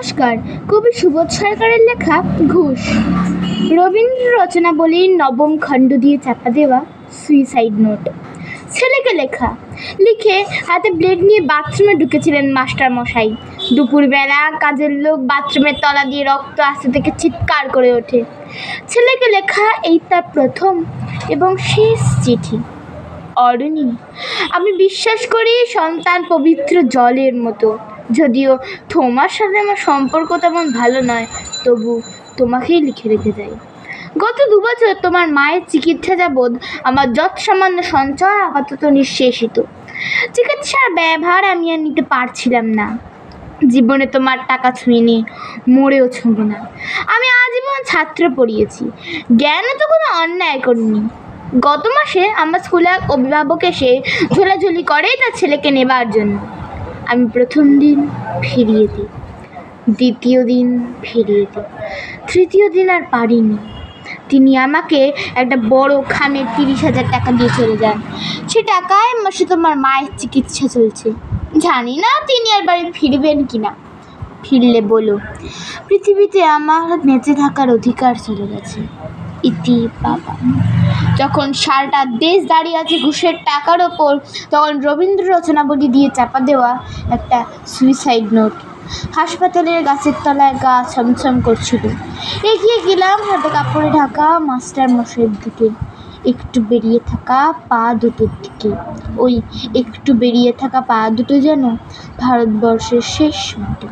নমস্কার। কবি সুবোধ সরকারের লেখা ঘুষ রবীন্দ্র রচনাবলীর নবম খণ্ড দিয়ে চাপা দেওয়া সুইসাইড নোট। ছেলেকে লেখা। লিখে হাতে ব্লেড নিয়ে বাথরুমে ঢুকেছিলেন মাস্টার মশাই। দুপুরবেলা কাজের লোক বাথরুমের তলা দিয়ে রক্ত আসতে থেকে চিৎকার করে ওঠে। ছেলেকে লেখা এই তার প্রথম এবং শেষ চিঠি। অরুণী, আমি বিশ্বাস করি সন্তান পবিত্র জলের মতো। যদিও তোমার সাথে আমার সম্পর্ক তেমন ভালো নয়, তবু তোমাকেই লিখে রেখে যাই। গত 2 বছর তোমার মায়ের চিকিৎসা যাবৎ আমার যৎ সামান্য সঞ্চয় আপাতত নিঃশেষিত। চিকিৎসার ব্যয়ভার আমি আর নিতে পারছিলাম না। জীবনে তোমার টাকা ছুঁইনি, মরেও ছুঁব না। আমি আজীবন ছাত্র পড়িয়েছি, জ্ঞানে তো কোনো অন্যায় করিনি। গত মাসে আমার স্কুলে এক অভিভাবক এসে ঝোলাঝুলি করে তার ছেলেকে নেবার জন্য। আমি প্রথম দিন ফিরিয়ে দিই, দ্বিতীয় দিন ফিরিয়ে দিই, তৃতীয় দিন আর পারিনি। তিনি আমাকে একটা বড় খামের 30,000 টাকা দিয়ে চলে যান। সে টাকায় মাসে তোমার মায়ের চিকিৎসা চলছে। জানি না তিনি আর বাড়ি ফিরবেন কিনা। ফিরলে বলো, পৃথিবীতে আমার বেঁচে থাকার অধিকার চলে গেছে। ইতি বাবা। যখন সারাটা দেশ দাঁড়িয়ে আছে ঘুষের টাকার ওপর, তখন রবীন্দ্র রচনাবলী দিয়ে চাপা দেওয়া একটা সুইসাইড নোট। হাসপাতালের গাছের তলায় গা ছমছম করছিল। এগিয়ে গেলাম হাতে কাপড়ে ঢাকা মাস্টার মশাইয়ের দিকে। একটু বেরিয়ে থাকা পা দুটোর দিকে। ওই একটু বেরিয়ে থাকা পা দুটো যেন ভারতবর্ষের শেষ মাটি।